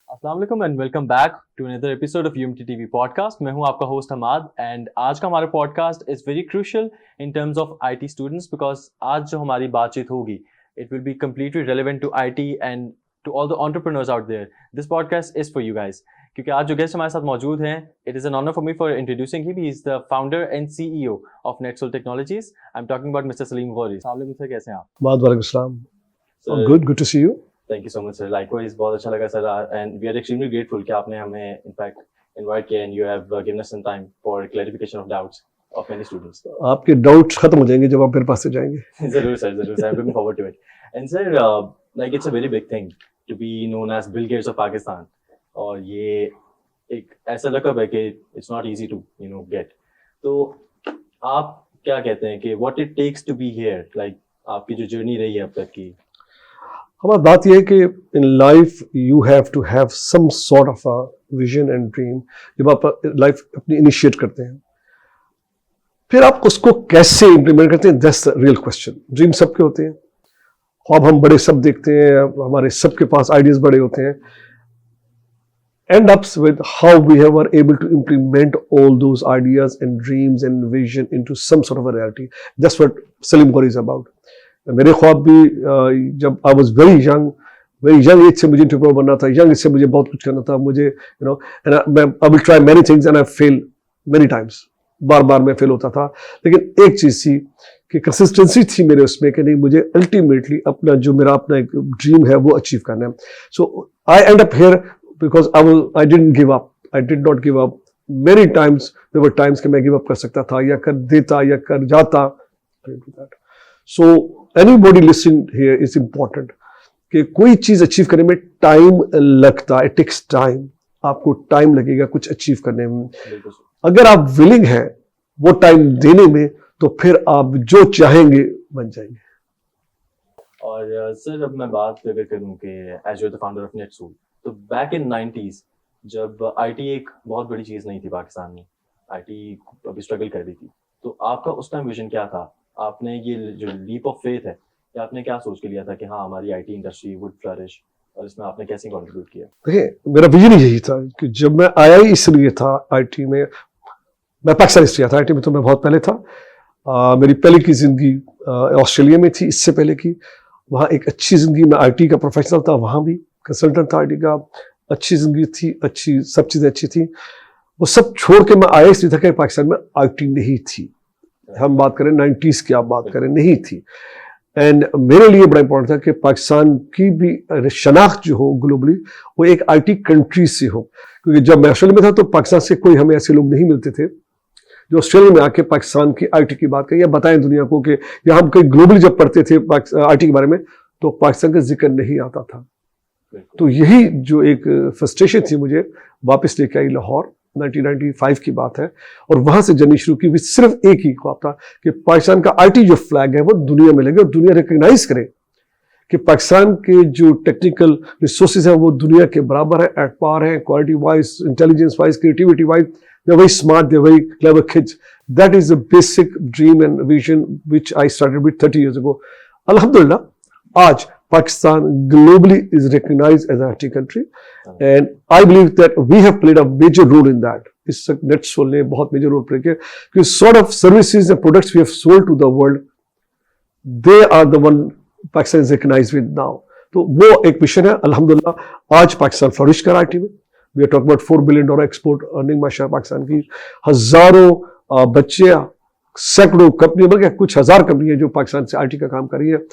अस्सलाम वालेकुम and welcome back to another episode of UMT TV podcast. मैं हूं आपका होस्ट हमाद एंड आज का हमारा podcast is very crucial in terms of IT students because आज जो हमारी बातचीत होगी it will be completely relevant to IT and to all the entrepreneurs out there. This podcast is for you guys क्योंकि आज जो गेस्ट हमारे साथ मौजूद हैं, it is an honour for me for introducing him. He is the founder and CEO of NetSol technologies. I am talking about mister Salim Ghauri. अस्सलाम वालेकुम sir, कैसे हैं आप? वालेकुम अस्सलाम। Good to see you. Thank you so much sir, likewise बहुत अच्छा लगा sir and we are extremely grateful कि आपने हमें इनफैक्ट इनवाइट किया and you have given us some time for clarification of doubts of many students. आपके doubts खत्म हो जाएंगे जब आप मेरे पास से जाएंगे। जरूर sir, I am looking forward to it. And sir like it's a very big thing to be known as Bill Gates of Pakistan, और ये एक ऐसा लक़ब है कि it's not easy to get. तो आप क्या कहते हैं कि what it takes to be here, like आपकी जो जर्नी रही है अब तक की? हमारी बात यह है कि in life you have to have some sort of a vision and dream. जब आप लाइफ अपनी इनिशिएट करते हैं फिर आप उसको कैसे इम्प्लीमेंट करते हैं, that's the real question. Dream सबके होते हैं, ख्वाब हम बड़े सब देखते हैं, हमारे सबके पास आइडियाज बड़े होते हैं। End ups with how we were able to implement all those ideas and dreams and vision into some sort of a reality. That's what Salim Ghori is about. मेरे ख्वाब भी जब I was very young age से मुझे entrepreneur बनना था, young age से मुझे बहुत कुछ करना था। मुझे I will try many things and I fail many times. बार बार मैं फेल होता था, लेकिन एक चीज थी कि कंसिस्टेंसी थी मेरे उसमें कि नहीं, मुझे अल्टीमेटली अपना जो मेरा अपना एक ड्रीम है वो अचीव करना है। So I end up here because I didn't give up. I did not give up. Many times there were times कि मैं गिव अप कर सकता था या कर देता या कर जाता। So anybody listening here is important कि कोई चीज अचीव करने में टाइम लगता है, इट टेक्स टाइम। आपको टाइम लगेगा कुछ अचीव करने में। अगर आप विलिंग हैं वो टाइम देने में, तो फिर आप जो चाहेंगे बन जाएंगे। और सर अब मैं बात अगर करूं कि as you the founder of NetSol, तो बैक इन 90s जब आईटी एक बहुत बड़ी चीज नहीं थी पाकिस्तान में, आईटी अभी स्ट्रगल कर रही थी, तो आपका उस टाइम विजन क्या था? आपने ये जो लीप ऑफ फेथ है, कि आपने क्या सोच के लिया था कि हाँ हमारी आईटी इंडस्ट्री वुड फ्लरिश, और इसमें आपने कैसे कंट्रीब्यूट किया? देखिए, मेरा विजन यही था कि जब मैं आया ही इसलिए था आईटी में। मैं पाकिस्तान से आया था, आईटी में तो मैं बहुत पहले था। मेरी पहले की जिंदगी ऑस्ट्रेलिया में थी, इससे पहले की। वहाँ एक अच्छी जिंदगी, मैं आईटी का प्रोफेशनल था, वहाँ भी कंसल्टेंट था आईटी का। अच्छी जिंदगी थी, अच्छी सब चीज़ें अच्छी थी। वो सब छोड़ के मैं आया इसलिए था कि पाकिस्तान में आईटी नहीं थी। हम बात करें 90s की, आप बात करें, नहीं थी। एंड मेरे लिए बड़ा इंपॉर्टेंट था कि पाकिस्तान की भी शनाख्त जो हो ग्लोबली वो एक आईटी कंट्री से हो। क्योंकि जब मैं ऑस्ट्रेलिया में था तो पाकिस्तान से कोई हमें ऐसे लोग नहीं मिलते थे जो ऑस्ट्रेलिया में आके पाकिस्तान की आईटी की बात करें या बताएं दुनिया को कि, या हम कहीं ग्लोबली जब पढ़ते थे आईटी के बारे में तो पाकिस्तान का जिक्र नहीं आता था। तो यही जो एक फ्रस्ट्रेशन थी मुझे वापस लेके आई लाहौर। 1995 की बात है, और वहां से जर्नी शुरू की। सिर्फ एक ही ख्वाब था कि पाकिस्तान का आईटी जो फ्लैग है वो दुनिया में लगे और दुनिया रिकग्नाइज करे कि पाकिस्तान के जो टेक्निकल रिसोर्सेज हैं वो दुनिया के बराबर है, एट पार है, quality wise, intelligence wise, creativity wise. They very smart, they very clever kids. That is the basic dream and vision which I started with 30 years ago. अल्हम्दुलिल्लाह आज Pakistan globally is recognized as an IT country, and I believe that we have played a major role in that. इस NetSol ने बहुत major role play किया कि sort of services and products we have sold to the world, they are the one Pakistan is recognized with now. तो वो एक mission है। अल्हम्दुलिल्लाह आज पाकिस्तान फ्लरिश कर आईटी में। We are talking about $4 billion export earning माशाअल्लाह पाकिस्तान की। हजारों बच्चे, सैकड़ों कंपनियां, बल्कि कुछ हजार कंपनियां जो पाकिस्तान से आईटी का काम कर रही है।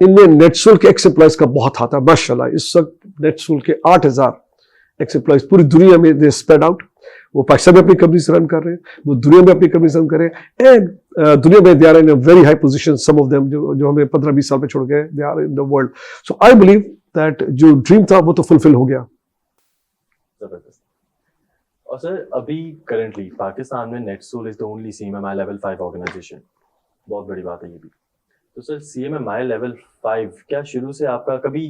इनमें नेटसोल के एक्स एम्प्लॉयज का बहुत हाथ है माशाल्लाह। इस वक्त नेटसोल के 8000 एक्स एम्प्लॉयज पूरी दुनिया में दे स्प्रेड आउट। वो पाकिस्तान में अपनी कंपनीज रन कर रहे हैं, वो दुनिया में अपनी कंपनीज रन कर रहे हैं, एंड दुनिया में they are in a very high position. Some of them जो हमें 15-20 साल में छोड़ गए, they are in the world. So I believe that जो ड्रीम था वो तो फुलफिल हो गया। जबरदस्त। और सर अभी करंटली पाकिस्तान में NetSol is the only CMMI level 5 organisation. बहुत बड़ी बात है ये भी। तो सर CMMI लेवल 5 क्या शुरू से आपका कभी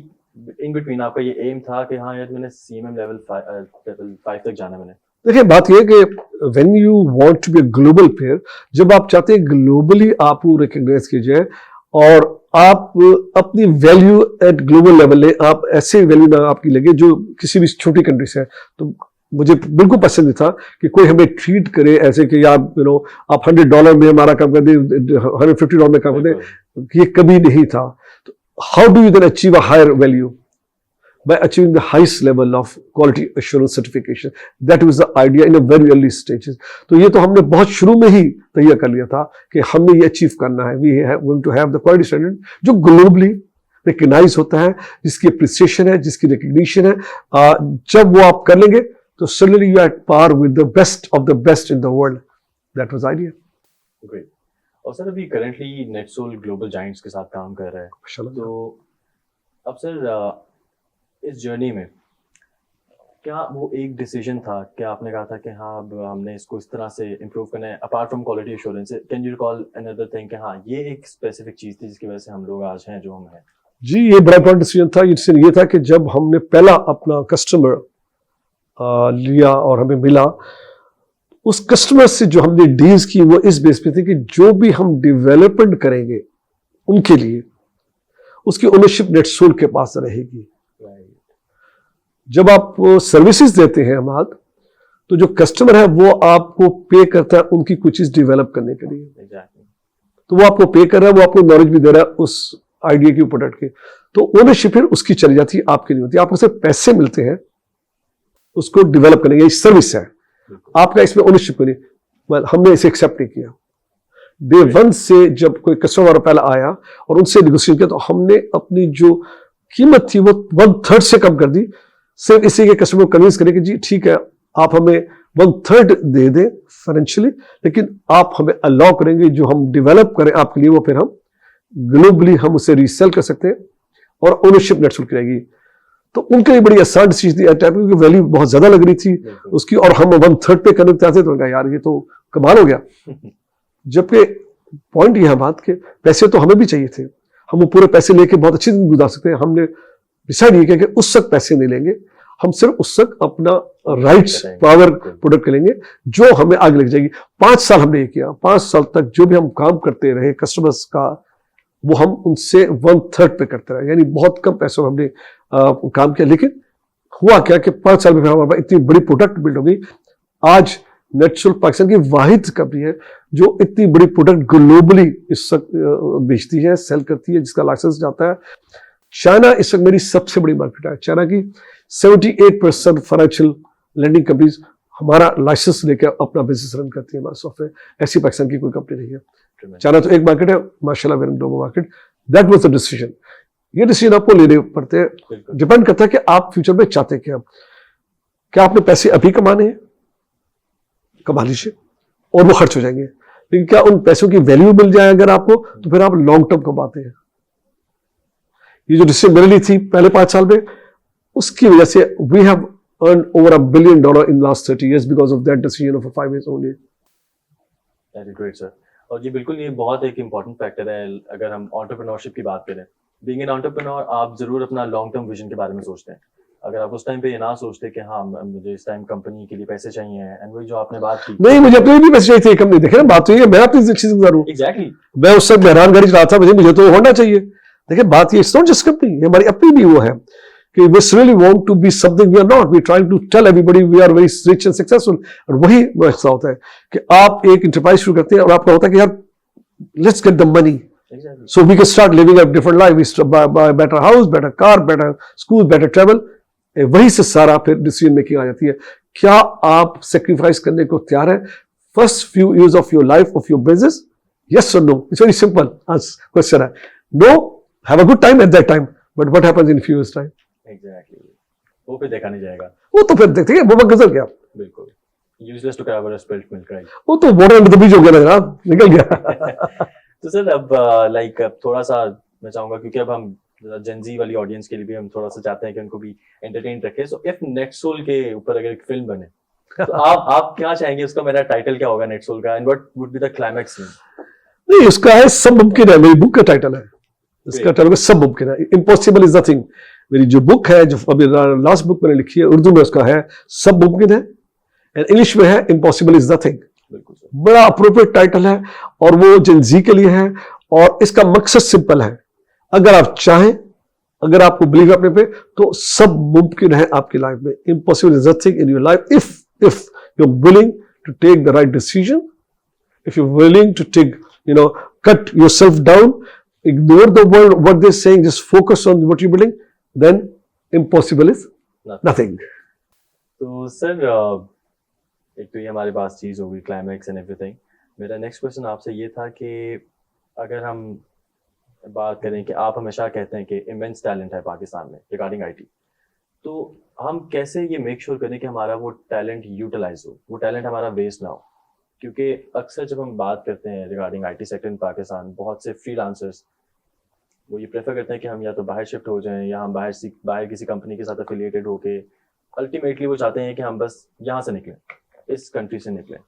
इन बिटवीन आपका ये एम था कि हाँ यार मैंने CMM लेवल 5 तक जाना मैंने? देखिए, बात यह है कि when you want to be a global player, जब आप चाहते हैं ग्लोबली आपको रिकॉग्नाइज किया जाए और आप अपनी वैल्यू एट ग्लोबल लेवल ले, आप ऐसे वैल्यू ना आपकी लगे जो किसी भी छोटी कंट्री से है। तो मुझे बिल्कुल पसंद नहीं था कि कोई हमें ट्रीट करे ऐसे कि आप आप $100 में हमारा काम कर दे, $150 में काम कर दे, ये कभी नहीं था। तो how do you then achieve a higher value? by achieving the highest level of quality assurance certification. That was the idea in a very early stages. तो ये तो हमने बहुत शुरू में ही तैयार कर लिया था कि हमने ये अचीव करना है. We are going to have the quality standard जो globally recognize होता है, जिसकी appreciation है, जिसकी recognition है. जब वो आप कर लेंगे तो suddenly you are at par with the best of the best in the world. That was the idea. Great. और सर अभी currently NetSol Global Giants के साथ काम कर रहा है. तो अब सर इस जर्नी में क्या वो एक डिसीजन था, क्या आपने कहा था कि हाँ अब हमने इसको इस तरह से इम्प्रूव करना है apart from quality assurance? Can you recall another thing कि हाँ ये एक स्पेसिफिक चीज थी जिसकी वजह से हम लोग आज हैं जो हम हैं? जी, ये बड़ा इंपॉर्टेंट डिसीजन था. ये था कि जब हमने पहला अपना कस्टमर लिया और हमें मिला, उस कस्टमर से जो हमने डील्स की वो इस बेस पे थी कि जो भी हम डेवलपमेंट करेंगे उनके लिए उसकी ओनरशिप नेटसोल के पास रहेगी. जब आप सर्विसेज देते हैं अमाद, तो जो कस्टमर है वो आपको पे करता है उनकी कुछ चीज डेवलप करने के लिए. तो वो आपको पे कर रहा है, वो आपको नॉलेज भी दे रहा है उस आइडिया के प्रोडक्ट के. तो ओनरशिप फिर उसकी चली जाती है, आपकी नहीं होती. आपको सिर्फ पैसे मिलते हैं उसको डेवलप करने के. सर्विस है, आपका इसमें ओनरशिप नहीं. हमने इसे एक्सेप्ट नहीं किया. डे वन से जब कोई कस्टमर पहला आया और उनसे नेगोशिएट किया, तो हमने अपनी जो कीमत थी वो 1/3 से कम कर दी, सिर्फ इसी के कस्टमर को कन्विंस करें कि जी ठीक है आप हमें 1/3 दे दें फाइनेंशियली, लेकिन आप हमें अलाउ करेंगे जो हम डेवलप करें आपके लिए वो फिर हम ग्लोबली हम उसे रीसेल कर सकते हैं और ओनरशिप नेटसोल की रहेगी. तो उनके लिए बड़ी आसान चीज थी क्योंकि वैल्यू बहुत ज्यादा लग रही थी उसकी, और हम 1/3 पे करने चाहते तो उनका यार ये तो कमाल हो गया. जबकि पॉइंट यह बात के पैसे तो हमें भी चाहिए थे, हम वो पूरे पैसे लेके बहुत अच्छी दिन गुजार सकते हैं. हमने डिसाइड ये किया कि उस वक्त पैसे नहीं लेंगे, हम सिर्फ उस वक्त अपना राइट्स पावर प्रोडक्ट कर लेंगे जो हमें आगे लग जाएगी. 5 साल हमने ये किया. 5 साल तक जो भी हम काम करते रहे कस्टमर्स का, वो हम उनसे 1/3 पे करते रहे, यानी बहुत कम पैसों में हमने काम किया. लेकिन हुआ क्या कि 5 साल में हमारे पास इतनी बड़ी प्रोडक्ट बिल्ड हो गई. आज नेटसोल पाकिस्तान की वाहिद कंपनी है जो इतनी बड़ी प्रोडक्ट ग्लोबली इस वक्त बेचती है, सेल करती है, जिसका लाइसेंस जाता है. चाइना इस वक्त मेरी सबसे बड़ी मार्केट है. चाइना की 78% फाइनेंशियल लैंडिंग कंपनीज हमारा लाइसेंस लेकर अपना बिजनेस रन करती है, हमारा सॉफ्टवेयर. ऐसी पाकिस्तान की कोई कंपनी नहीं है. चाइना तो एक मार्केट है, माशाल्लाह very global market. That was the decision. ये डिसीजन आपको लेने पड़ते हैं, डिपेंड करता है कि आप फ्यूचर में चाहते क्या. क्या आपने पैसे अभी कमाने हैं, कमा लीजिए और वो खर्च हो जाएंगे. लेकिन क्या उन पैसों की वैल्यू मिल जाए अगर आपको, तो फिर आप लॉन्ग टर्म कमाते हैं. ये जो डिसीजन मेरे लिए थी पहले 5 साल में, उसकी वजह से we have earn over $1 billion in last 30 years because of that decision of 5 years only. That is great, sir. और ये बिल्कुल ये बहुत एक इम्पॉर्टेंट फैक्टर है अगर हम एंटरप्रेन्योरशिप की बात करें. बीइंग एन एंटरप्रेन्योर आप जरूर अपना लॉन्ग टर्म विजन के बारे में सोचते हैं. अगर आप उस टाइम पे ये ना सोचते कि हाँ मुझे इस टाइम कंपनी के लिए पैसे चाहिए एंड वही जो आपने बात की, नहीं मुझे अपने भी पैसे चाहिए थे कंपनी. देखे ना बात तो ये, मैं अपनी चीज गुजारूं. एग्जैक्टली. मैं उस समय हैरान गाड़ी चला था, मुझे तो होना चाहिए. देखिए बात ये नॉट जस्ट कंपनी, हमारी अपनी भी वो है कि we really want to be something we are not. We trying to tell everybody we are very rich and successful. और वही ऐसा होता है कि आप एक एंटरप्राइज शुरू करते हैं और आपका होता है कि यार let's get the money so we can start living a different life. We buy better house, better car, better school, better travel. वही से सारा फिर डिसीजन मेकिंग आ जाती है. क्या आप सेक्रीफाइस करने को तैयार है first few years of your life of your business? Yes और no. It's very simple question है. No, have a good time at that time, but what happens in few years time? Exactly. वो फिर देखा नहीं जाएगा. वो तो फिर देखते हैं वो वक्त गुजर गया. बिल्कुल. Useless to cover a spilt milk, right? वो तो water under the bridge हो गया ना जनाब, निकल गया. तो सर अब लाइक थोड़ा सा मैं चाहूंगा क्योंकि अब हम जेनजी वाली ऑडियंस के लिए भी हम थोड़ा सा चाहते हैं कि उनको भी एंटरटेन रखें. सो इफ नेटसोल के ऊपर अगर एक फिल्म बने तो आप क्या चाहेंगे उसका मेरा टाइटल क्या होगा नेटसोल का, and what would be the climax scene? नहीं उसका है सब मुमकिन है. मेरी बुक का टाइटल है, इसका टाइटल है सब मुमकिन है. Impossible is nothing. मेरी जो बुक है, जो अभी लास्ट बुक मैंने लिखी है उर्दू में, उसका है सब मुमकिन है, एंड इंग्लिश में है इम्पॉसिबल इज नथिंग. बड़ा अप्रोप्रिएट टाइटल है और वो जेन जी के लिए है. और इसका मकसद सिंपल है अगर आप चाहें, अगर आपको बिलीव अपने पे, तो सब मुमकिन है आपकी लाइफ में. Impossible is nothing in your life if you're willing to take the right decision, if you're willing to take, cut yourself down, ignore the world, what they're saying, just focus on what you're building, then impossible is nothing. तो sir एक तो ये हमारे पास चीज़ होगी climax and everything. मेरा next question आपसे ये था कि अगर हम बात करें कि आप हमेशा कहते हैं कि इमेंस टैलेंट है पाकिस्तान में रिगार्डिंग आईटी, तो हम कैसे ये मेक श्योर करें कि हमारा वो टैलेंट यूटिलाइज हो, वो टैलेंट हमारा वेस्ट ना हो? क्योंकि अक्सर जब हम बात करते हैं regarding IT sector in Pakistan, बहुत से फ्रीलांसर्स वो ये प्रेफर करते हैं कि हम या तो बाहर शिफ्ट हो जाएं या हम बाहर किसी कंपनी के साथ एफिलिएटेड होके, अल्टीमेटली वो चाहते हैं कि हम बस यहाँ से निकलें, इस कंट्री से निकलें.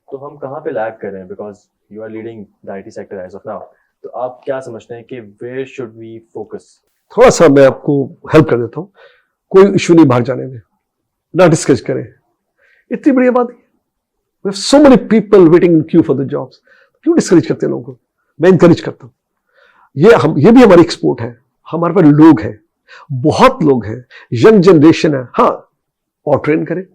तो हम कहाँ पे लैग कर रहे हैं? Because you are leading the IT sector as of now. तो आप क्या समझते हैं कि वेयर शुड वी फोकस? थोड़ा सा मैं आपको हेल्प कर देता हूँ. कोई इशू नहीं बाहर जाने में, ना डिस्कस करें, इतनी बड़ी आबादी है. We have so many people waiting in queue for the jobs. क्यों डिस्करेज करते हैं लोगों को? मैं इनकरेज करता हूँ. ये भी हमारी एक्सपोर्ट है. हमारे पास लोग हैं, बहुत लोग हैं, यंग जनरेशन है. हाँ, और ट्रेन करें.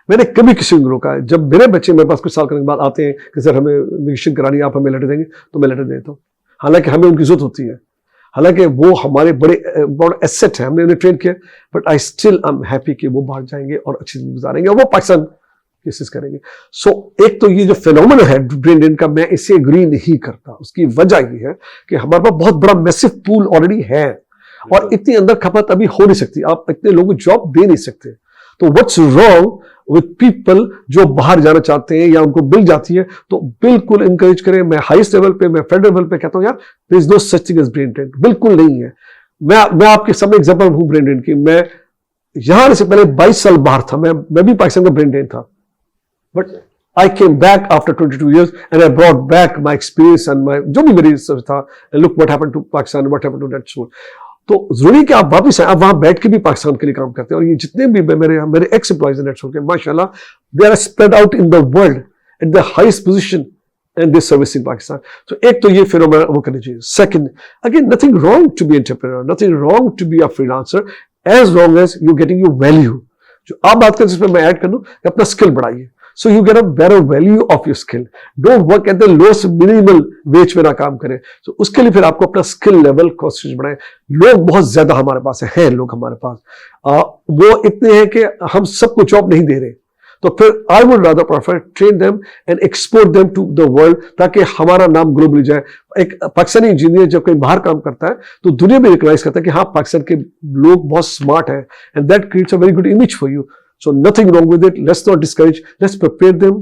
मैंने कभी किसी को रोका है. जब मेरे बच्चे मेरे पास कुछ साल करने के बाद आते हैं कि सर हमें इमिग्रेशन करानी है, आप हमें लेटर देंगे, तो मैं लेटर देता हूँ. हालांकि हमें उनकी जरूरत होती है, हालांकि वो हमारे बड़े एसेट है, हमने उन्हें ट्रेन किया, but I still I am happy कि वो बाहर जाएंगे और अच्छी जिंदगी गुजारेंगे और वो पाकिस्तान केसेस करेंगे. सो एक तो ये जो फिनोमेना है ब्रेन ड्रेन का, मैं इसे एग्री नहीं करता. उसकी वजह ये है कि हमारे पास बहुत बड़ा मैसिव पूल ऑलरेडी है और इतनी अंदर खपत अभी हो नहीं सकती. आप इतने लोगों को जॉब दे नहीं सकते. तो व्हाट्स रॉन्ग विद पीपल जो बाहर जाना चाहते हैं या उनको मिल जाती है, तो बिल्कुल इंकरेज करें. मैं हाईएस्ट लेवल पे, मैं फेडरल लेवल पे कहता हूं यार, there is no such thing as brain drain. बिल्कुल नहीं है. मैं आपके सामने एग्जांपल हूं ब्रेन ड्रेन की. मैं यहां आने से पहले 22 साल बाहर था. मैं भी पाकिस्तान का ब्रेन ड्रेन था, but I came back after 22 years and I brought back my experience and my जो भी मेरी सब था. And look what happened to Pakistan, what happened to that soul. तो जरूरी कि आप वापस आए, आप वहां बैठ के भी पाकिस्तान के लिए काम करते हैं. और ये जितने भी मेरे एक्स एम्प्लॉइज हैं नेटवर्क के, माशाल्लाह they are spread out in the world at the highest position and they servicing Pakistan. तो एक तो ये फिनोमेना वो करनी चाहिए. Second, again nothing wrong to be entrepreneur, nothing wrong to be a freelancer as long as you getting your value. जो आप बात करें जिसमें मैं ऐड कर दूं, अपना स्किल बढ़ाइए. So you get a better value of your skill. Don't work at the lowest minimal wage पे ना काम करें. So उसके लिए फिर आपको अपना स्किल लेवल कॉन्स्टेंट बढ़ाएं. लोग बहुत ज्यादा हमारे पास हैं लोग हमारे पास. वो इतने हैं कि हम सबको जॉब नहीं दे रहे. तो फिर I would rather prefer train them and export them to the world, ताकि हमारा नाम ग्लोबली जाए. एक पाकिस्तानी इंजीनियर जब कहीं बाहर काम करता है तो दुनिया में रिकॉग्नाइज करता है कि हाँ पाकिस्तान के लोग बहुत स्मार्ट हैं, and that creates a very good image for you. So nothing wrong with it. Let's not discourage. Let's prepare them.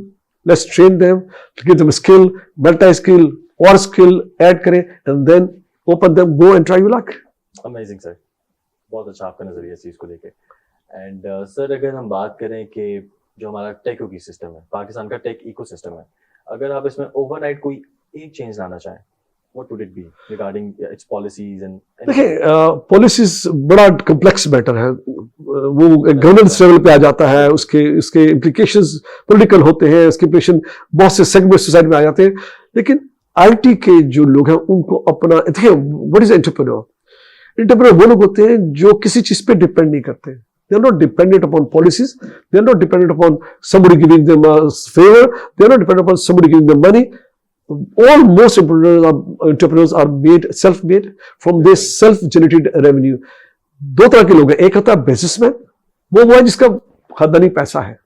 Let's train them. Give them a skill, multi-skill or skill add करें, and then open them. Go and try your luck. Amazing sir. बहुत अच्छा आपका नजरिया इस चीज को लेके. And sir अगर हम बात करें कि जो हमारा टेक इको सिस्टम है, पाकिस्तान का टेक इको सिस्टम है, अगर आप इसमें ओवरनाइट कोई एक चेंज लाना चाहें, what would it be regarding its policies and देखिए पॉलिसीज बड़ा कॉम्प्लेक्स मैटर है. वो गवर्नेंस लेवल पे आ जाता है, उसके इम्प्लीकेशंस पॉलिटिकल होते हैं, उसके इम्प्लीकेशन बहुत से सेगमेंट सोसाइटी में आ जाते हैं. लेकिन आईटी के जो लोग हैं उनको अपना, देखिए व्हाट इज एंटरप्रेन्योर? एंटरप्रेन्योर वो लोग होते हैं जो किसी चीज पे डिपेंड नहीं करते. They are not dependent upon policies. They are not dependent upon somebody giving them a favor. They are not dependent upon somebody giving them money. All most entrepreneurs are made self-made from their self-generated revenue. दो तरह के लोग हैं. एक होता है businessman, वो है जिसका खानदानी पैसा है,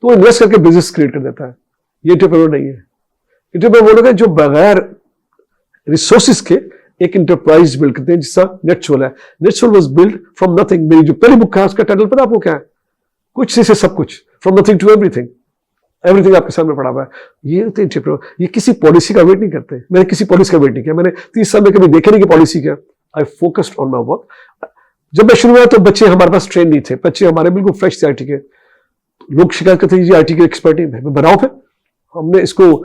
तो वो इन्वेस्ट करके बिजनेस क्रिएट कर देता है. ये एंटरप्रेन्योर नहीं है. एंटरप्रेन्योर वो लोग हैं जो बगैर रिसोर्सेज के एक इंटरप्राइज बिल्ड करते हैं, जिसका नेटसोल है. NetSol was build from nothing. मेरी जो पहली बुक है उसका टाइटल पता आपको क्या है? कुछ से सब कुछ, from nothing to everything. Everything आपके सामने पड़ा हुआ है. ये होते हैं, ये किसी पॉलिसी का वेट नहीं करते. मैंने किसी पॉलिसी का वेट नहीं किया. मैंने 30 साल में कभी देखा नहीं कि पॉलिसी क्या. I focused on my work. जब मैं शुरू हुआ तो बच्चे हमारे पास ट्रेन नहीं थे. बच्चे हमारे बिल्कुल फ्रेश थे आईटी के. लोग शिकायत करते थे जी आईटी के एक्सपर्ट नहीं है, बनाओ. फिर हमने इसको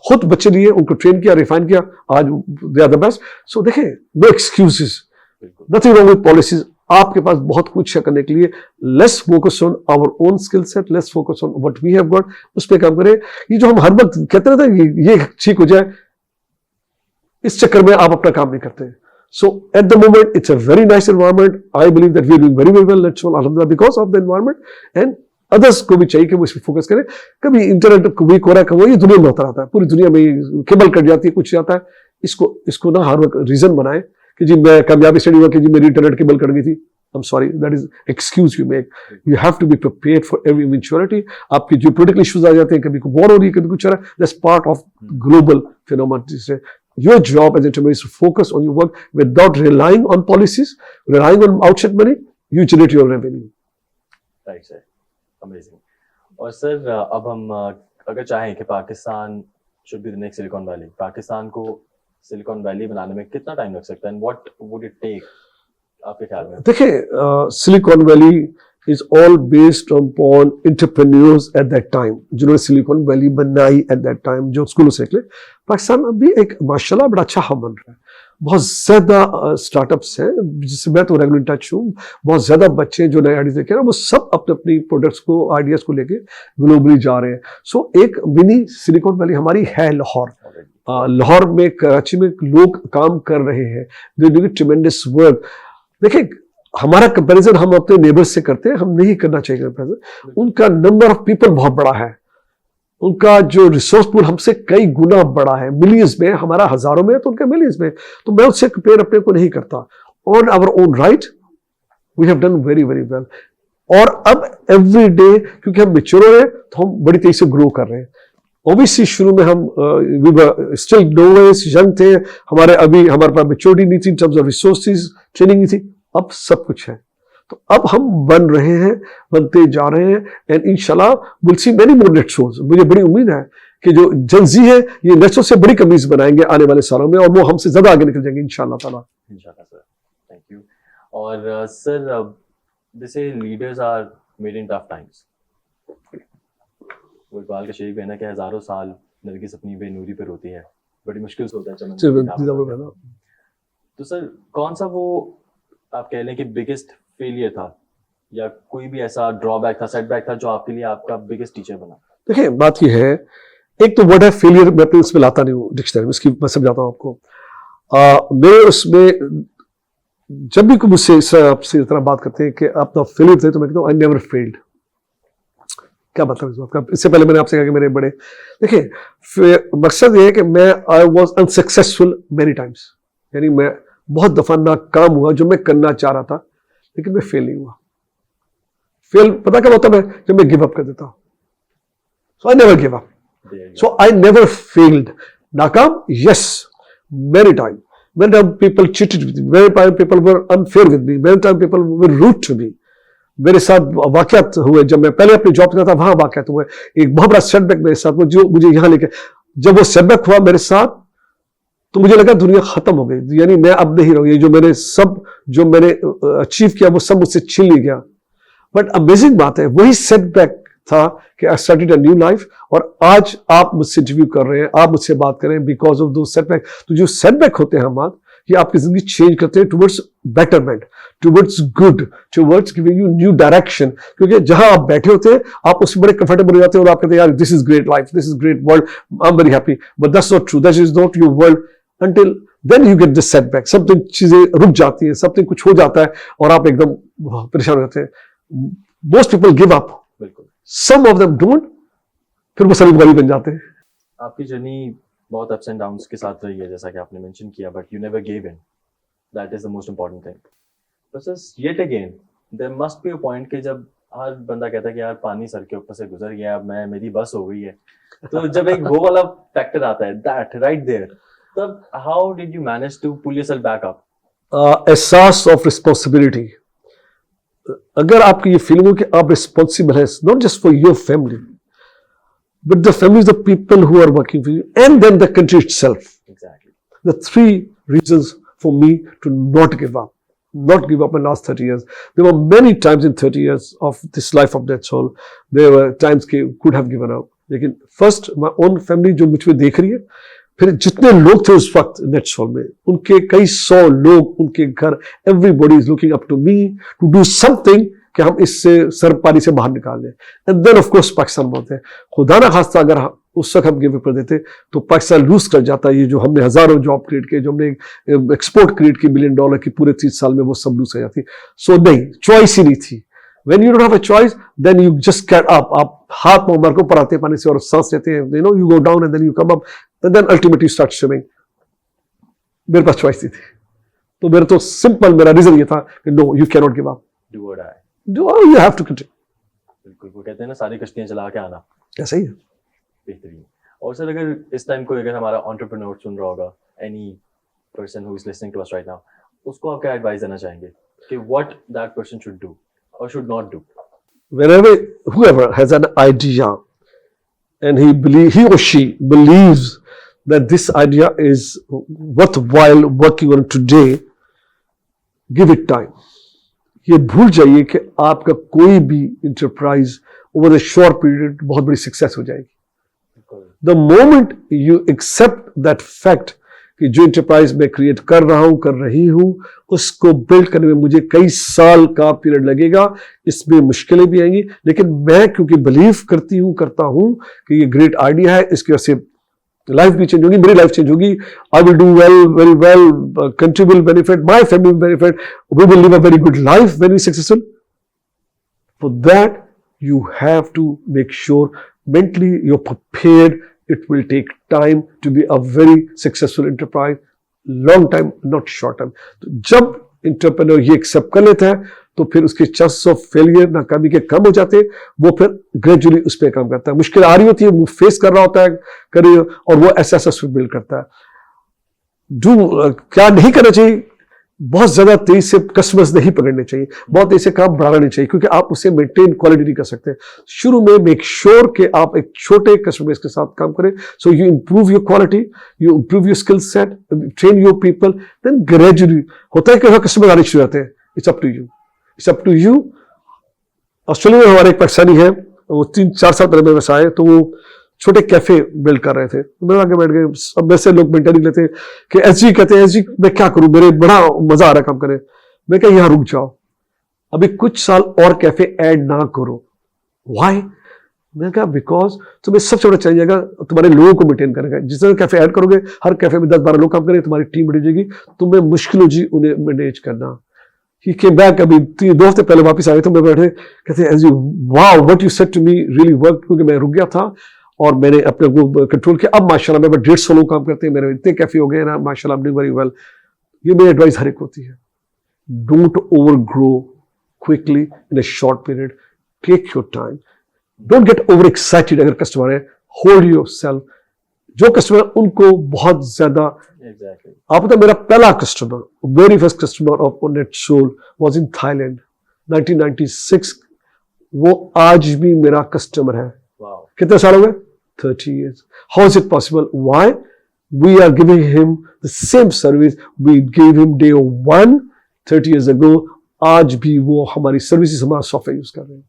खुद बच्चे लिए, उनको ट्रेन किया, रिफाइन किया, आज they are the best. So देखिए, no excuses, nothing wrong with policies. आपके पास बहुत कुछ है करने के लिए. Let's focus on our own skill set, let's focus on what we have got, उस पर काम करें. ये जो हम हर वक्त कहते रहते हैं ये ठीक हो जाए, इस चक्कर में आप अपना काम नहीं करते. So at the moment, it's a very nice environment. I believe that we are doing very, very well, let's all, alhamdulillah, because of the environment. And others को भी चाहिए कि वो इस पर फोकस करें. कभी इंटरनेट वीक हो रहा है, कभी ये दुनिया में होता रहता है, पूरी दुनिया में केबल कट जाती है, कुछ जाता है. इसको ना हर वक्त रीजन बनाए कि जी मैं कामयाबी स्टडी हुआ कि जी मेरी इंटरनेट केबल कट गई थी. I'm sorry, that is excuse you make. You have to be prepared for every eventuality. आपकी जो political issues आ जाते हैं, कभी कोई war हो रही है, कभी कुछ हो रहा है, that's part of global phenomenon. Your job as a entrepreneur is to focus on your work without relying on policies, relying on outside money. You generate your revenue. Right, sir. Amazing. और sir अब हम अगर चाहें कि Pakistan should be the next Silicon Valley, Pakistan को silicon valley बनाने में कितना टाइम लग सकता है? And what would it take? आपके ख्याल में? देखिए, silicon valley is all based upon entrepreneurs at that time, जिन्होंने सिलिकॉन वैली बनाई at that time, जो स्कूलों से निकले. पाकिस्तान अभी एक माशाल्लाह बड़ा अच्छा हब बन रहा है. बहुत ज्यादा स्टार्टअप्स हैं, जिससे मैं तो रेगुलर टच हूँ. बहुत ज्यादा बच्चे जो नए आइडियाज लेके वो सब अपने अपनी प्रोडक्ट्स को, आइडियाज को लेके ग्लोबली जा रहे हैं. सो एक मिनी सिलिकॉन वैली हमारी है लाहौर. लाहौर में, कराची में लोग काम कर रहे हैं. They doing ट्रेमेंडस work. देखिए, हमारा कंपैरिजन हम अपने नेबर्स से करते हैं, हम नहीं करना चाहिए कंपैरिजन. उनका नंबर ऑफ पीपल बहुत बड़ा है, उनका जो रिसोर्स पूल हमसे कई गुना बड़ा है. मिलियंस में, हमारा हजारों में तो उनका मिलियंस में. तो मैं उससे कंपेयर अपने को नहीं करता. On our own right we have done very very well. और अब एवरी डे क्योंकि हम मैच्योर हो रहे हैं तो हम बड़ी तेजी से ग्रो कर रहे हैं. ऑब्वियसली शुरू में हम स्टिल नोवेस, यंग थे, हमारे पास मैच्योरिटी नहीं थी इन टर्म्स ऑफ रिसोर्सेज, ट्रेनिंग नहीं थी. अब सब कुछ है. तो अब हम बन रहे हैं, बनते जा रहे हैं. एंड इंशाल्लाह will see many more net shows. मुझे बड़ी उम्मीद है कि जो जनजी है ये नेट शो से बड़ी कंपनीज बनाएंगे आने वाले सालों में, और वो हमसे ज्यादा आगे निकल जाएंगे इंशाल्लाह ताला. इंशाल्लाह सर, थैंक यू. और सर, जैसे leaders are made in tough times. वो इकबाल का शेर भी है ना कि हजारों साल नरगिस अपनी बेनूरी पे रोती है, बड़ी मुश्किल से होता है चमन. तो सर, कौन सा वो आप कह लें कि बिगेस्ट फेलियर था, या कोई भी ऐसा ड्रॉबैक था, सेटबैक था जो आपके लिए आपका बिगेस्ट टीचर बना? देखिए, बात ये है, एक तो वर्ड है फेलियर, मैं अपने उसमें लाता नहीं हूँ डिक्शनरी में, इसकी मैं समझाता हूँ आपको. मेरे उसमें जब भी कोई मुझसे आपसे इस तरह बात करते हैं कि आप तो फेलियर थे, तो मैं कहता हूँ आई नेवर फेल्ड. क्या मतलब इस बात का? इससे पहले मैंने आपसे कहा कि मेरे बड़े, देखिए मकसद ये है कि मैं I was unsuccessful many times. यानी मैं बहुत दफा नाकाम हुआ जो मैं करना चाह रहा था, लेकिन मैं फेल नहीं हुआ. फेल पता क्या होता है? जब मैं गिव अप कर देता हूं. So I never give up. So I never failed. नाकाम, yes, many time. Many times people cheated with me. Many times people were unfair with me. Many times people were rude to me. मेरे साथ वाकयात हुए. जब मैं पहले अपनी job करता था वहां वाकयात हुए. एक बहुत बड़ा सेटबैक मेरे साथ, जो मुझे यहाँ लेके, जब वो सेटबैक हुआ मेरे साथ, तो मुझे लगा दुनिया खत्म हो गई. यानी मैं अब नहीं रहूंगी. जो मैंने अचीव किया वो सब मुझसे छीन लिया गया. बट अमेजिंग बात है, वही सेटबैक था कि I started a new life. और आज आप मुझसे इंटरव्यू कर रहे हैं, आप मुझसे बात कर रहे हैं बिकॉज ऑफ दो सेटबैक. तो जो सेटबैक होते हैं हमारे, ये आपकी जिंदगी चेंज करते हैं towards betterment, towards good, towards giving you new direction. क्योंकि जहां आप बैठे होते हैं आप उसमें बड़े कंफर्टेबल हो जाते हैं और आप कहते हैं यार this is great life, this is great world, I am very happy. But that's not true. That is not your world until then you get this setback. something चीजें रुक जाती है, something कुछ हो जाता है और आप एकदम परेशान हो जाते हैं. most people give up. बिल्कुल. some of them don't. फिर वो सभी बन जाते हैं. आपकी जर्नी बहुत अप्स एंड डाउन्स के साथ रही है, जैसा कि आपने मेंशन किया, but you never give in. That is the most important thing. बस yet again there must be a point कि जब हर बंदा कहता है कि यार पानी सर के ऊपर से गुजर गया, अब मेरी बस हो गई है. तो जब एक वो वाला फैक्टर आता है, दैट राइट देयर, तब how did you manage to pull yourself back up? एहसास ऑफ रिस्पॉन्सिबिलिटी. अगर आपकी ये फीलिंग हो कि आप रिस्पॉन्सिबल है, not just for your family but the families, the people who are working for you, and then the country itself. Exactly. The three reasons for me to not give up. Not give up in the last 30 years. There were many times in 30 years of this life of that soul. There were times I could have given up. लेकिन first my own family जो मुझ में देख रही है, फिर जितने लोग थे उस वक्त नेट सोल में, उनके कई 100 लोग, उनके घर, everybody is looking up to me to do something कि हम इससे सरपारी से बाहर निकाल लें. And then of course Pakistan बोलते हैं. खुदा ना खास्ता अगर उस वक्त हम गिव कर देते तो पाकिस्तान लूज कर जाता। ये जो हमने हजारों जॉब क्रिएट किए, जो हमने एक्सपोर्ट क्रिएट की $1 बिलियन की पूरे 30 साल में, वो सब लूज हो जाती। सो नहीं, चॉइस ही नहीं थी। When you don't have a choice, then you just get up. आप हाथ मुंह मार को ऊपर आते पानी से और सांस लेते हैं, you know, you go down and then you come up, and then ultimately you start swimming. मेरे पास चॉइस नहीं थी, तो मेरा तो सिंपल मेरा रीजन ये था कि no, you can not give up, do or die, do you have to continue. बिल्कुल, वो कहते हैं ना, सारी कश्तियां चला के आना। ऐसा ही है। बेहतरीन। और सर, अगर इस टाइम कोई अगर हमारा एंटरप्रेन्योर सुन रहा होगा, any person who is listening to us right now, उसको आप क्या एडवाइस देना चाहेंगे कि what that person should do और should not do? Whoever has an idea and he or she believes that this idea is worthwhile working on today, give it time. ये भूल जाइए कि आपका कोई भी enterprise over a short period बहुत बड़ी सक्सेस हो जाएगी। The moment you accept that fact कि जो इंटरप्राइज मैं क्रिएट कर रहा हूं, कर रही हूं, उसको बिल्ड करने में मुझे कई साल का पीरियड लगेगा, इसमें मुश्किलें भी आएंगी, लेकिन मैं क्योंकि बिलीव करता हूं कि ये ग्रेट आइडिया है, इसकी वजह से लाइफ भी चेंज होगी, मेरी लाइफ चेंज होगी, I will do well, very well, country will benefit, my family will benefit, we will live a very good life when we successful. For that you have to make sure mentally you're prepared. It will take time to be a very successful enterprise, long time, not short time. तो जब entrepreneur ये accept कर लेता है तो फिर उसके chances of failure, नाकामी के कम हो जाते हैं, वो फिर ग्रेजुअली उस पर काम करता है। मुश्किल आ रही होती है, वो फेस कर रहा होता है करियर, और वो ऐसा बिल्ड करता है। क्या नहीं करना चाहिए? बहुत ज्यादा तेजी से कस्टमर्स नहीं पकड़ने चाहिए, बहुत तेजी से काम बढ़ाना नहीं चाहिए, क्योंकि आप उसे मेंटेन क्वालिटी नहीं कर सकते। शुरू में मेक श्योर कि आप एक छोटे कस्टमर बेस के साथ काम करें, so you improve your quality, you improve your skill set, train your people, then gradually होता है कि कस्टमर आने शुरू होते हैं। It's up to you, it's up to you. Australia में हमारे एक पाकिस्तानी है, वो 3-4 साल पहले मेरे पास आए, तो वो छोटे कैफे बिल्ड कर रहे थे, मेरे आगे बैठ गए। अब वैसे लोग मेंटली लेते हैं कि एसजी, कहते हैं एसजी मैं क्या करूं, मेरे बड़ा मजा आ रहा है काम करे। मैं कहा यहां रुक जाओ, अभी कुछ साल और कैफे ऐड ना करो। व्हाई? मैं कहा बिकॉज तुम्हें सबसे बड़ा चैलेंज आएगा तुम्हारे लोगों को मेंटेन करेगा। जिस तरह कैफे ऐड करोगे, हर कैफे में 10-12 लोग काम करेंगे, तुम्हारी टीम बढ़ जाएगी, तुम्हें मुश्किल हो जी उन्हें मैनेज करना। He came back अभी 2 हफ्ते पहले वापस आए, तो मैं बैठे, कहते हैं एसजी wow what you said to me really work, क्योंकि मैं रुक गया था और मैंने अपने को कंट्रोल किया। अब माशाल्लाह मेरे 150 लोग काम करते हैं, मेरे इतने कैफे हो गए ना, माशाल्लाह I am doing very well. ये मेरी एडवाइस हर एक होती है, don't over grow quickly in a short period, take your time, don't get over excited. अगर कस्टमर है, होल्ड योर सेल्फ। जो कस्टमर उनको बहुत ज्यादा आप पता, मेरा पहला customer, very first customer of NetSol was in Thailand 1996। वो आज भी मेरा कस्टमर है। कितने साल हो गए? 30 years. How is it possible? Why? We are giving him the same service we gave him day 1 30 years ago. आज भी वो हमारी सर्विसेज, हमारा सॉफ्टवेयर यूज कर रहे हैं।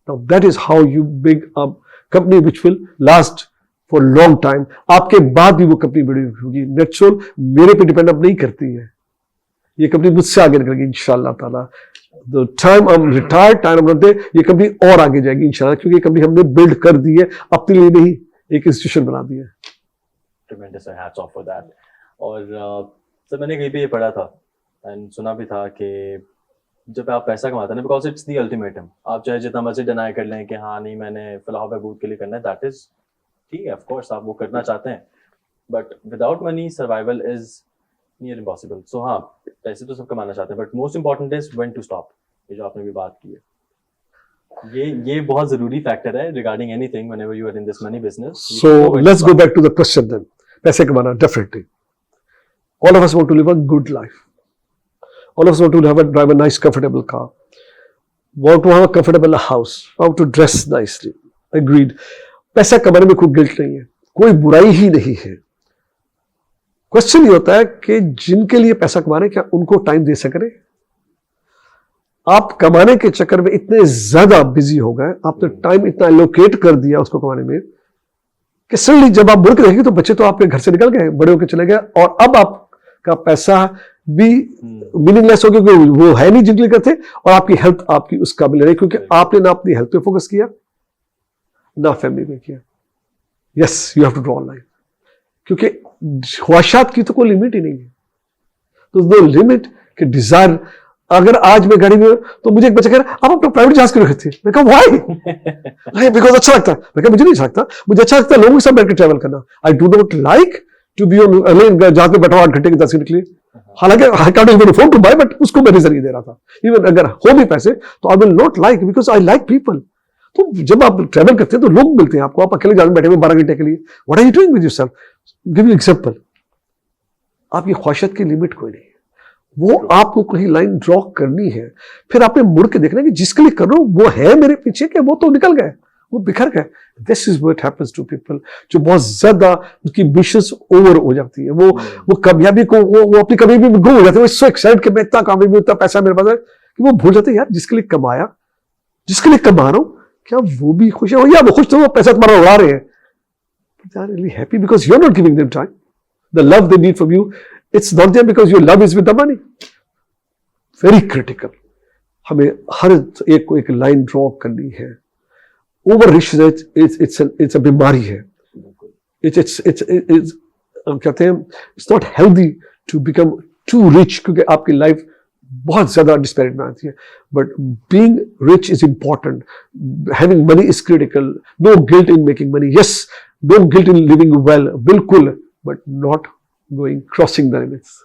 Now that is how you build a company which will last for long time. आपके बाद भी वो कंपनी बड़ी होगी। नेटसोल मेरे पे डिपेंड अप नहीं करती है, ये कंपनी मुझसे आगे निकलेगी इंशाल्लाह ताला। The time I'm retired, time I'm not there, ये कंपनी और आगे जाएगी इंशाल्लाह, क्योंकि ये कंपनी हमने बिल्ड कर दी है, अपने लिए नहीं, एक इंस्टीट्यूशन बना दी है। Tremendous, hats off for that. और सर मैंने कहीं पे ये पढ़ा था एंड सुना भी था कि जब आप पैसा कमाते हैं ना, बिकॉज इट्स द अल्टीमेटम, आप चाहे जितना मर्जी डिनाई कर लें कि हाँ नहीं मैंने फिलहाल बहबूद के लिए करना है, दैट इज ठीक है, ऑफ कोर्स आप वो करना चाहते हैं, but without money survival is near impossible. So हाँ, पैसे तो सब कमाना चाहते हैं, but most important is when to stop. ये जो आपने भी बात की है, ये बहुत जरूरी फैक्टर है regarding anything whenever you are in this money business. So let's go back to the question then. पैसे कमाना, definitely all of us want to live a good life, all of us want to drive a nice comfortable car, want to have a comfortable house, want to dress nicely, agreed. पैसा कमाने में कोई guilt नहीं है, कोई बुराई ही नहीं है। क्वेश्चन ये होता है कि जिनके लिए पैसा कमा रहे, क्या उनको टाइम दे सक रहे? आप कमाने के चक्कर में इतने ज्यादा बिजी हो गए, आपने टाइम इतना एलोकेट कर दिया उसको कमाने में कि सडनली जब आप मुड़ के देखेंगे तो बच्चे तो आपके घर से निकल गए, बड़े होकर चले गए, और अब आपका पैसा भी मीनिंगलेस हो गया, क्योंकि वो है नहीं जिनके लिए करते, और आपकी हेल्थ आपकी उस काबिल नहीं, क्योंकि आपने ना अपनी हेल्थ पे फोकस किया ना फैमिली में किया। Yes you have to draw line, क्योंकि ख्वाहिशात की तो कोई लिमिट ही नहीं है। तो नो लिमिट कि डिजायर। अगर आज मैं गाड़ी में हूं तो मुझे एक बच्चा कह रहा है आप अपना प्राइवेट जहाज क्यों रखते हैं, मैं कहा व्हाई, बिकॉज अच्छा लगता है। मैं कहा मुझे नहीं अच्छा लगता, मुझे अच्छा लगता है लोगों के साथ बैठ के ट्रैवल करना। I do not like to be on जहाज में बैठा 8 घंटे की 10 मिनट के लिए। हालांकि I can't even afford to buy, but उसको मैं रीजन नहीं दे रहा था। इवन अगर हो भी पैसे तो I will not like, because I like people. तो जब आप ट्रैवल करते हैं तो लोग मिलते हैं आपको, आप अकेले जहाज में बैठे हुए 12 घंटे के लिए, what are you doing with yourself? Give you example, आपकी ख्वाहिशत की लिमिट कोई नहीं है, वो आपको कहीं लाइन ड्रॉ करनी है। फिर आपने मुड़ के देखना कि जिसके लिए कर रहा हूं वो है मेरे पीछे के, वो तो निकल गए, वो बिखर गए। This is what happens to people, जो बहुत ज्यादा उसकी विशेस ओवर हो जाती है, वो कामयाबी को वो अपनी कामयाबी में गुम हो जाते हैं। वो सो एक्साइटेड कि मैं इतना कामयाबी, इतना पैसा मेरे पास है, कि वो भूल जाते हैं यार जिसके लिए कमाया, जिसके लिए कमा रहा हूं, क्या वो भी खुश है? या वो खुश तो वो पैसा तुम्हारा उड़ा रहे हैं, they are really happy because you're not giving them time. The love they need from you, it's not there because your love is with the money. Very critical. हमें हर एक को एक लाइन ड्रॉ करनी है। ओवर रिचनेस it's a बीमारी है। It's कहते हैं it's not healthy to become too rich, क्योंकि आपकी लाइफ बहुत ज्यादा डिस्पैरिट में आती है। But being rich is important, having money is critical. No guilt in making money, yes, no guilt in living well, बिल्कुल, but not going crossing the limits.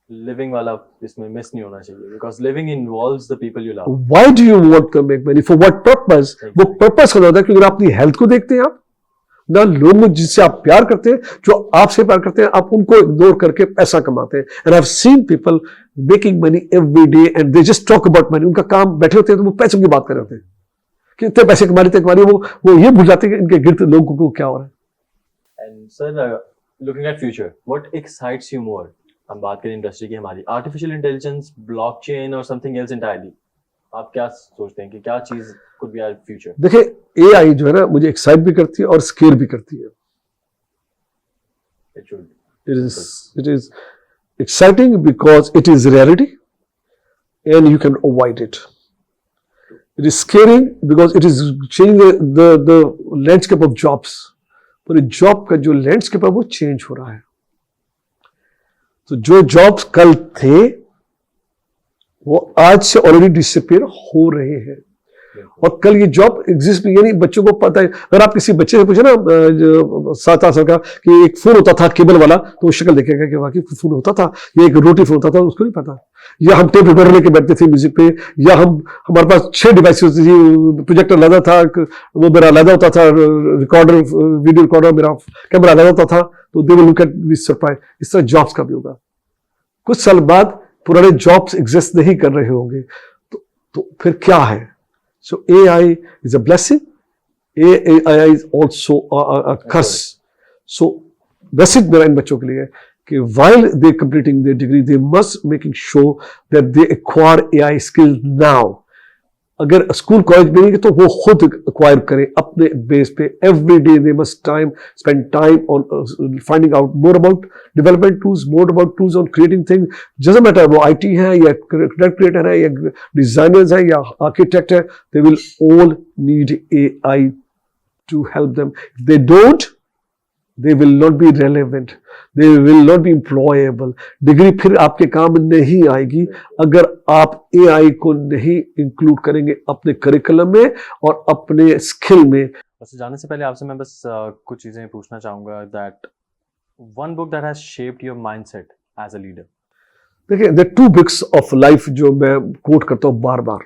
Living वाला इसमें मिस नहीं होना चाहिए, because living involves the people you love. Why do you want to make money, for what purpose? वो purpose होना होता है क्योंकि अपनी हेल्थ को देखते हैं आप ना, लोग जिनसे आप प्यार करते हैं, जो आपसे प्यार करते हैं, आप उनको इग्नोर करके पैसा कमाते हैं। And I have seen people making money every day and they just talk about money. उनका काम बैठे होते हैं तो वो पैसों की बात कर रहे होते हैं कि इतने पैसे कमा रहे, वो ये भूल जाते हैं कि इनके गिरते लोगों को क्या हो रहा है। And sir, looking at future, what excites you more? हम बात करें इंडस्ट्री की, हमारी आर्टिफिशियल इंटेलिजेंस, ब्लॉकचेन और समथिंग एल्स एंटायरली, आप क्या सोचते हैं कि क्या चीज कुड बी आवर फ्यूचर? देखिए, एआई जो है ना, मुझे एक्साइट भी करती है और स्केयर भी करती है। It is exciting because it is reality and you can avoid it. It is scary because it is changing the landscape of jobs. पर जॉब का जो लैंडस्केप है वो चेंज हो रहा है। तो जो जॉब्स कल थे वो आज से ऑलरेडी डिसअपीयर हो रहे हैं, और कल ये जॉब एग्जिस्ट भी, यानी बच्चों को पता है। अगर आप किसी बच्चे से पूछे ना 7-8 साल का कि एक फोन होता था केबल वाला, तो वो शक्ल देखेगा कि वाकई फोन होता था, ये एक रोटी फोन होता था, उसको नहीं पता। या हम टेप रिकॉर्डर लेके बैठते थे म्यूजिक पे, या हमारे पास 6 डिवाइस होती थी, प्रोजेक्टर लगा था, वो मेरा लगा होता था, रिकॉर्डर, वीडियो रिकॉर्डर, मेरा कैमरा लगा होता था, तो they will look at with surprise. इस तरह जॉब्स का भी होगा। कुछ साल बाद पुराने जॉब्स एग्जिस्ट नहीं कर रहे होंगे, तो फिर क्या है? So AI is a blessing. AI is also a curse. So message मेरा इन बच्चों के लिए है कि while they completing their degree, they must making sure that they acquire AI skills now. अगर स्कूल कॉलेज में नहीं तो वो खुद एक्वायर करें अपने बेस पे। Every day they must spend time on finding out more about development tools, more about tools on creating things. Doesn't matter वो आईटी है या कंटेंट क्रिएटर है या डिजाइनर्स है या आर्किटेक्ट है, they will all need AI to help them. If they don't, they will not be relevant, they will not be employable. Degree फिर आपके काम नहीं आएगी अगर आप AI को नहीं इंक्लूड करेंगे अपने करिकुलम में और अपने स्किल में। बस जाने से पहले आपसे मैं बस कुछ चीजें पूछना चाहूंगा, that one book that has shaped your mindset as a leader. देखिए, there are 2 books of life जो मैं कोट करता हूँ बार बार।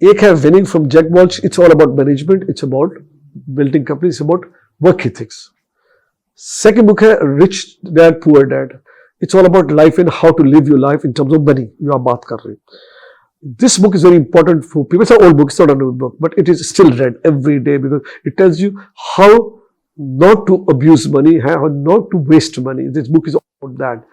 एक है winning from Jack Welch, it's all about management, it's about building company, it's about work ethics. Second book है Rich Dad Poor Dad. It's all about life and how to live your life in terms of money. जो आप बात कर रहे हैं। This book is very important for people. It's an old book, it's not a new book, but it is still read every day because it tells you how not to abuse money, how not to waste money. This book is all about that.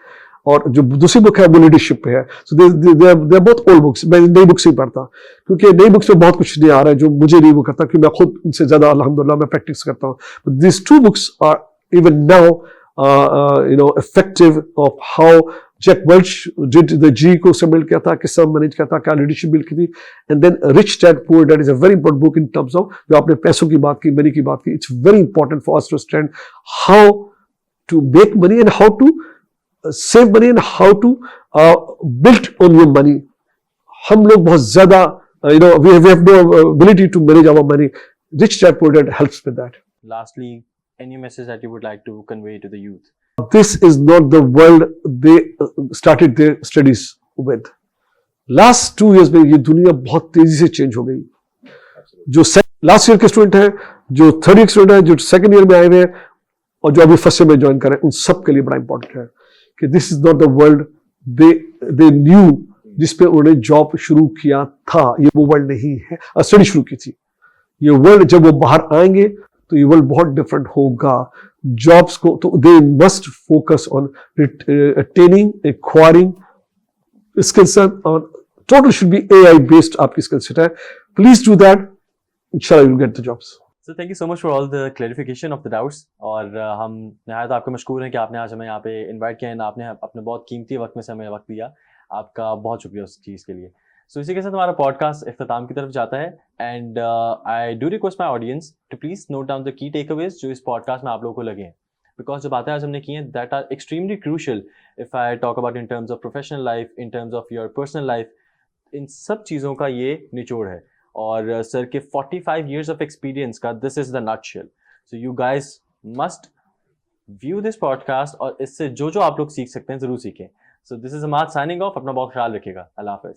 और जो दूसरी book है वो leadership पे है। So they are both old books. मैं नई books नहीं पढ़ता क्योंकि नई बुक्स में बहुत कुछ नहीं आ रहा है जो मुझे नहीं वो करता, क्योंकि मैं खुद उनसे ज्यादा अल्हम्दुलिल्लाह मैं प्रैक्टिस करता हूँ। This 2 books are even now effective of how Jack Welch did the GE को उससे बिल्ड किया था, किस तरह मैनेज किया था, क्या लीडरशिप बिल्ड की थी. And then rich dad poor dad is a very important book in terms of, जो आपने पैसों की बात की, मनी की बात की. It's very important for us to understand how to make money and how to save money and how to build on your money. हम लोग बहुत ज्यादा we have no ability to manage our money. Rich Dad Poor Dad helps with that. Lastly, any message that you would like to convey to the youth? This is not the world they started their studies with. Last 2 years में ये दुनिया बहुत तेजी से change हो गई. जो last year के स्टूडेंट हैं, जो थर्ड ईयर स्टूडेंट हैं, जो सेकंड ईयर में आए हुए हैं और जो अभी फर्स्ट ईयर में ज्वाइन कर रहे हैं, उन सब के लिए बड़ा इंपॉर्टेंट है कि this is not the world they knew, जिसपे उन्होंने जॉब शुरू किया था. ये वो वर्ल्ड नहीं है, स्टडी शुरू की थी. ये वर्ल्ड जब वो बाहर आएंगे तो ये वर्ल्ड बहुत डिफरेंट होगा. जॉब्स को तो they must focus on attaining, acquiring skill set, और total should be AI based आपकी स्किल सेट है. प्लीज डू दैट, इंशाल्लाह you will get the jobs. So thank you so much for all the clarification of the doubts. और हम नहायत आपके मशकूर हैं कि आपने आज हमें यहाँ पे इनवाइट किया, आपने अपने बहुत कीमती वक्त में से हमें वक्त दिया. आपका बहुत शुक्रिया उस चीज़ के लिए. सो इसी के साथ हमारा पॉडकास्ट इख्तिताम की तरफ जाता है. And I do request my audience to please note down the key takeaways जो इस पॉडकास्ट में आप लोगों को लगे हैं, बिकॉज जो बातें आज हमने की हैं that are extremely crucial if I talk about in terms of professional life, in terms of your personal life. इन सब चीज़ों का ये निचोड़ है. और सर के 45 years of experience का this is the nutshell. So you guys must view this podcast और इससे जो जो आप लोग सीख सकते हैं ज़रूर सीखें. So this is Ahmad signing off. अपना बहुत ख्याल रखिएगा. अल्लाह हाफ़िज़.